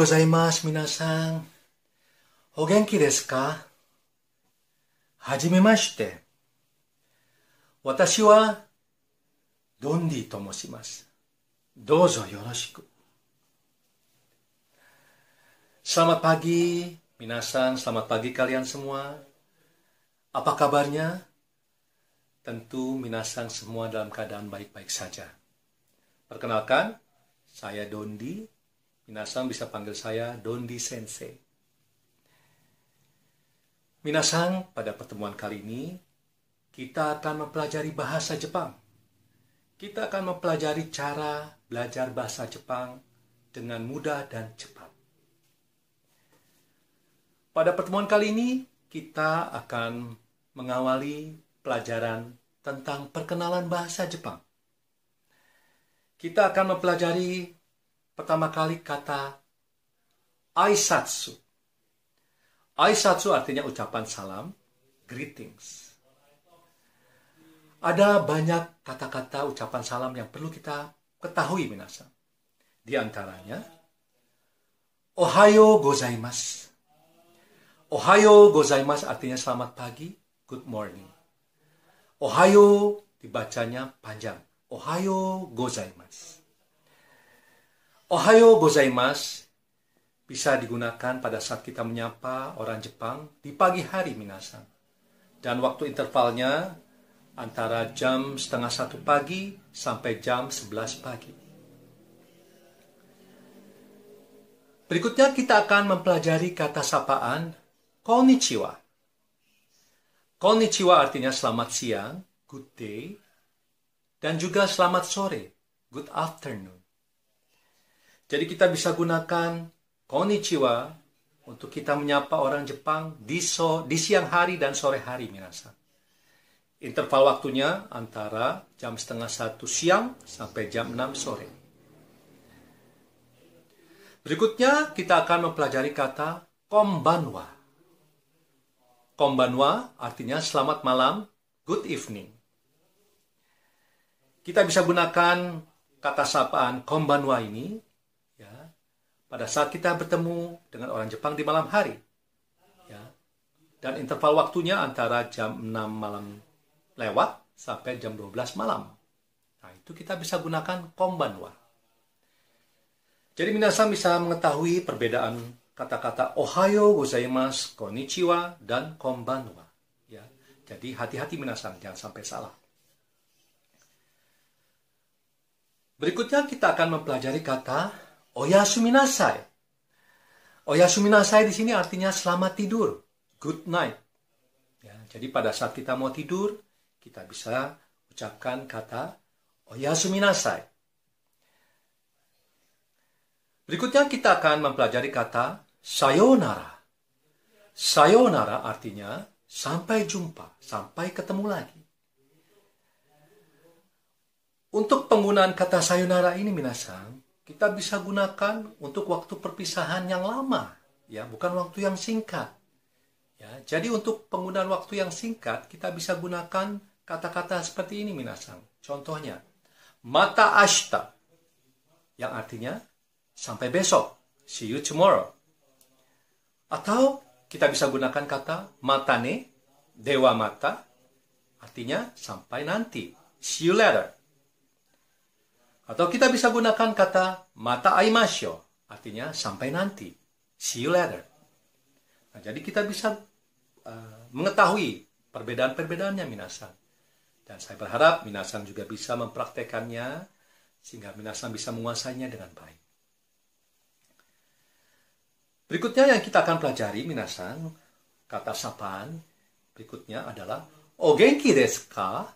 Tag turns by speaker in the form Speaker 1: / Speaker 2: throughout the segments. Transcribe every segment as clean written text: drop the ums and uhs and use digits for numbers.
Speaker 1: ございます、皆さん。お元気ですか？はじめまして。私はドンディと申します。どうぞよろしく。Selamat pagi, minasan. Selamat pagi kalian semua. Apa kabarnya? Tentu minasan semua dalam keadaan baik-baik saja. Perkenalkan, saya Dondi. Minasan bisa panggil saya Dondi Sensei. Minasan, pada pertemuan kali ini, kita akan mempelajari bahasa Jepang. Kita akan mempelajari cara belajar bahasa Jepang dengan mudah dan cepat. Pada pertemuan kali ini, kita akan mengawali pelajaran tentang perkenalan bahasa Jepang. Kita akan mempelajari pertama kali kata aisatsu. Aisatsu artinya ucapan salam, greetings. Ada banyak kata-kata ucapan salam yang perlu kita ketahui, minasan. Di antaranya, Ohayo gozaimasu. Ohayo gozaimasu artinya selamat pagi, good morning. Ohayo dibacanya panjang. Ohayo gozaimasu. Ohayo gozaimasu bisa digunakan pada saat kita menyapa orang Jepang di pagi hari, minasan. Dan waktu intervalnya antara jam 12:30 pagi sampai jam 11 pagi. Berikutnya kita akan mempelajari kata sapaan konnichiwa. Konnichiwa artinya selamat siang, good day, dan juga selamat sore, good afternoon. Jadi kita bisa gunakan konnichiwa untuk kita menyapa orang Jepang di siang hari dan sore hari, minasan. Interval waktunya antara jam 12:30 siang sampai jam 6 sore. Berikutnya kita akan mempelajari kata konbanwa. Konbanwa artinya selamat malam, good evening. Kita bisa gunakan kata sapaan konbanwa ini ya, pada saat kita bertemu dengan orang Jepang di malam hari. Ya. Dan interval waktunya antara jam 6 malam lewat sampai jam 12 malam. Nah, itu kita bisa gunakan konbanwa. Jadi minasan bisa mengetahui perbedaan kata-kata Ohayo gozaimasu, konnichiwa, dan konbanwa. Ya. Jadi hati-hati minasan, jangan sampai salah. Berikutnya kita akan mempelajari kata oyasuminasai. Oyasuminasai di sini artinya selamat tidur, good night. Ya, jadi pada saat kita mau tidur, kita bisa ucapkan kata oyasuminasai. Berikutnya kita akan mempelajari kata sayonara. Sayonara artinya sampai jumpa, sampai ketemu lagi. Untuk penggunaan kata sayonara ini, minasan, kita bisa gunakan untuk waktu perpisahan yang lama, ya, bukan waktu yang singkat. Ya, jadi untuk penggunaan waktu yang singkat, kita bisa gunakan kata-kata seperti ini, minasan. Contohnya, mata ashita, yang artinya sampai besok, see you tomorrow. Atau kita bisa gunakan kata matane, dewa mata, artinya sampai nanti, see you later. Atau kita bisa gunakan kata mata aimashou, artinya sampai nanti, see you later. Nah, jadi kita bisa mengetahui perbedaan-perbedaannya, minasan. Dan saya berharap minasan juga bisa mempraktekannya sehingga minasan bisa menguasainya dengan baik. Berikutnya yang kita akan pelajari, minasan, kata sapaan berikutnya adalah ogenki desu ka?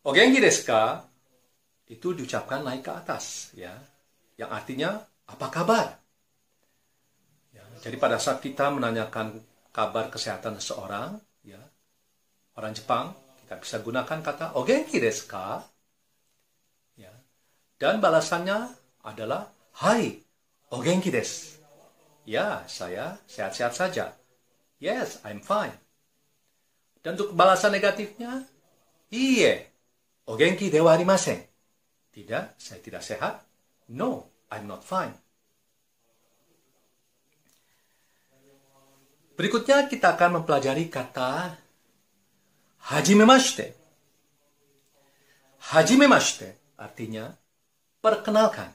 Speaker 1: Ogenki desu ka itu diucapkan naik ke atas, ya, yang artinya apa kabar? Ya, jadi pada saat kita menanyakan kabar kesehatan seseorang, ya, orang Jepang, kita bisa gunakan kata ogenki desu ka? Ya, dan balasannya adalah hai, ogenki desu. Ya, saya sehat-sehat saja. Yes, I'm fine. Dan untuk balasan negatifnya, iie, ogenki dewa arimasen. Tidak, saya tidak sehat. No, I'm not fine. Berikutnya kita akan mempelajari kata hajimemashite. Hajimemashite artinya perkenalkan.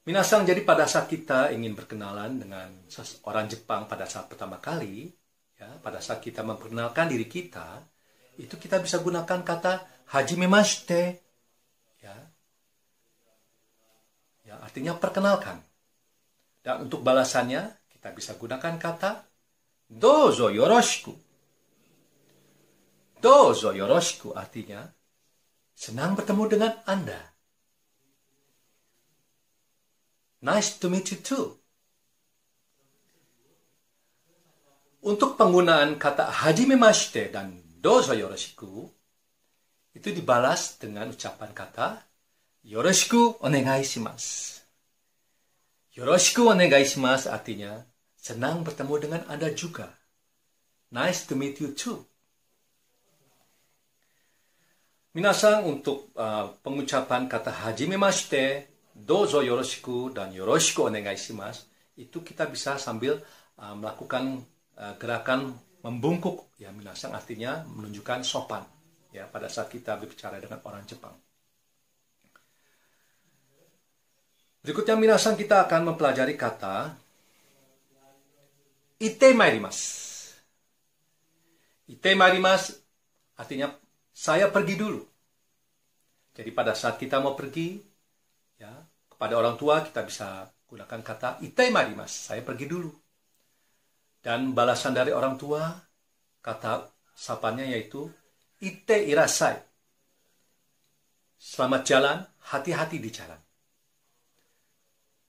Speaker 1: Minasang, jadi pada saat kita ingin berkenalan dengan orang Jepang pada saat pertama kali, ya, pada saat kita memperkenalkan diri kita, itu kita bisa gunakan kata hajimemashite, ya, ya, artinya perkenalkan. Dan untuk balasannya kita bisa gunakan kata dozo yoroshiku. Dozo yoroshiku artinya senang bertemu dengan Anda. Nice to meet you too. Untuk penggunaan kata hajimemashite dan dozo yoroshiku, itu dibalas dengan ucapan kata yoroshiku onegai shimasu. Yoroshiku onegai shimasu artinya senang bertemu dengan Anda juga. Nice to meet you too. Minasang, untuk pengucapan kata hajimemashite, dozo yoroshiku dan yoroshiku onegai shimasu, itu kita bisa sambil melakukan gerakan membungkuk, ya minasang, artinya menunjukkan sopan, ya, pada saat kita berbicara dengan orang Jepang. Berikutnya minasang, kita akan mempelajari kata ite mairimasu. Ite mairimasu artinya saya pergi dulu. Jadi pada saat kita mau pergi, ya, kepada orang tua kita bisa gunakan kata ite mairimasu, saya pergi dulu. Dan balasan dari orang tua, kata sapanya yaitu ite irasai. Selamat jalan, hati-hati di jalan.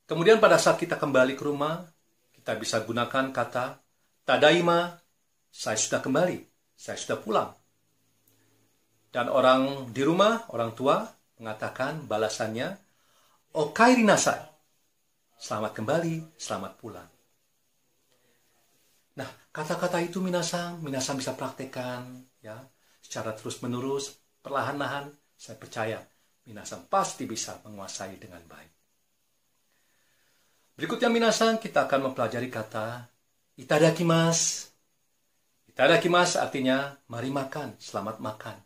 Speaker 1: Kemudian pada saat kita kembali ke rumah, kita bisa gunakan kata tadaima, saya sudah kembali, saya sudah pulang. Dan orang di rumah, orang tua mengatakan balasannya okaeri nasai, selamat kembali, selamat pulang. Nah, kata-kata itu minasang bisa praktekkan, ya, secara terus-menerus, perlahan-lahan. Saya percaya minasang pasti bisa menguasai dengan baik. Berikutnya minasang, kita akan mempelajari kata itadakimasu. Itadakimasu artinya mari makan, selamat makan.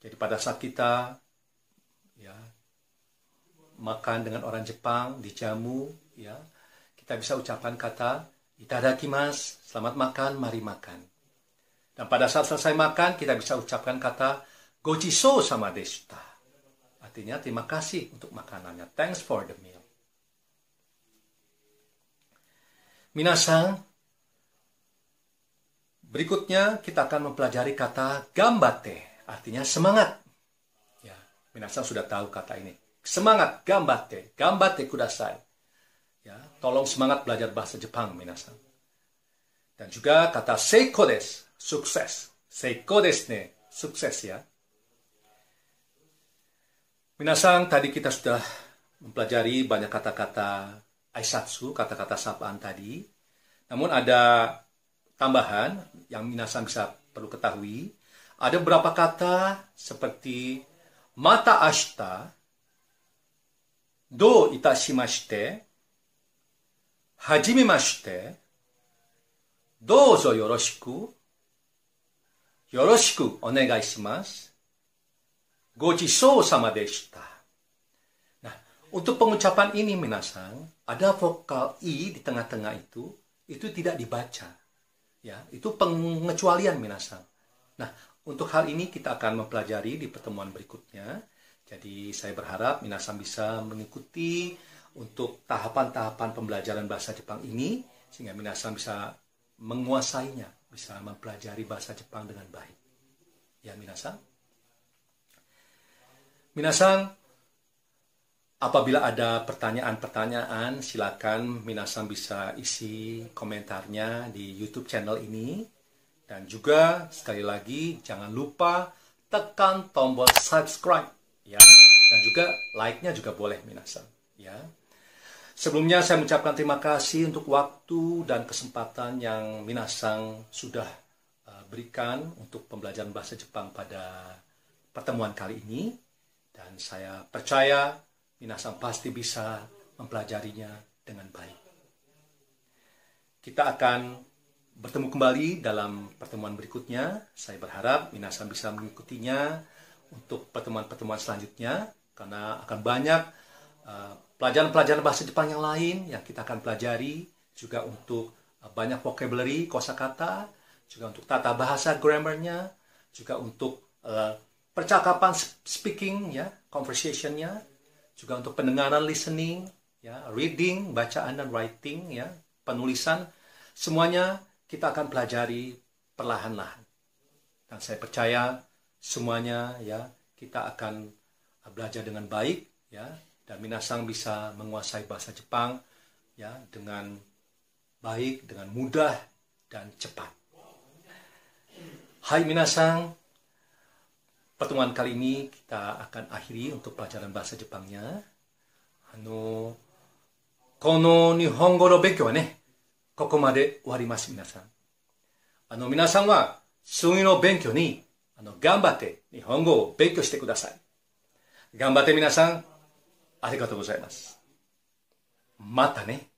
Speaker 1: Jadi pada saat kita, ya, makan dengan orang Jepang, dijamu, ya, kita bisa ucapkan kata itadakimasu, selamat makan, mari makan. Dan pada saat selesai makan, kita bisa ucapkan kata gochishou sama deshita. Artinya terima kasih untuk makanannya. Thanks for the meal. Minasang, berikutnya kita akan mempelajari kata gambate. Artinya semangat. Ya, minasang sudah tahu kata ini. Semangat, gambate. Gambate kudasai. Ya, tolong semangat belajar bahasa Jepang, minasang. Dan juga kata seiko desu, sukses. Seiko desu ne, sukses, ya. Minasang, tadi kita sudah mempelajari banyak kata-kata aisatsu, kata-kata sapaan tadi. Namun ada tambahan yang minasang bisa perlu ketahui. Ada beberapa kata seperti mata ashita, do itashimashite, hajimemashite, douzo yoroshiku, yoroshiku onegai shimasu, gochishou sama deshita. Nah, untuk pengucapan ini minasang, ada vokal i di tengah-tengah itu tidak dibaca. Ya, itu pengecualian minasang. Nah, untuk hal ini kita akan mempelajari di pertemuan berikutnya. Jadi saya berharap minasang bisa mengikuti untuk tahapan-tahapan pembelajaran bahasa Jepang ini, sehingga minasang bisa menguasainya, bisa mempelajari bahasa Jepang dengan baik. Ya, minasang. Minasang, apabila ada pertanyaan-pertanyaan, silakan minasang bisa isi komentarnya di YouTube channel ini. Dan juga sekali lagi jangan lupa tekan tombol subscribe, ya, dan juga like-nya juga boleh minasang, ya. Sebelumnya saya mengucapkan terima kasih untuk waktu dan kesempatan yang minasang sudah berikan untuk pembelajaran bahasa Jepang pada pertemuan kali ini, dan saya percaya minasang pasti bisa mempelajarinya dengan baik. kita akan bertemu kembali dalam pertemuan berikutnya. Saya berharap minasan bisa mengikutinya untuk pertemuan-pertemuan selanjutnya, karena akan banyak pelajaran-pelajaran bahasa Jepang yang lain yang kita akan pelajari, juga untuk banyak vocabulary, kosakata, juga untuk tata bahasa, grammarnya, juga untuk percakapan, speaking, ya, conversationnya, juga untuk pendengaran, listening, ya, reading, bacaan dan writing, ya, penulisan, semuanya kita akan pelajari perlahan-lahan. Dan saya percaya semuanya, ya, kita akan belajar dengan baik, ya, dan minasang bisa menguasai bahasa Jepang, ya, dengan baik, dengan mudah dan cepat. Hai minasang, pertemuan kali ini kita akan akhiri untuk pelajaran bahasa Jepangnya. この日本語の勉強はね、ここまで終わります、皆さん。皆さんは次の勉強に頑張って日本語を勉強してください。頑張って皆さん、ありがとうございます。またね。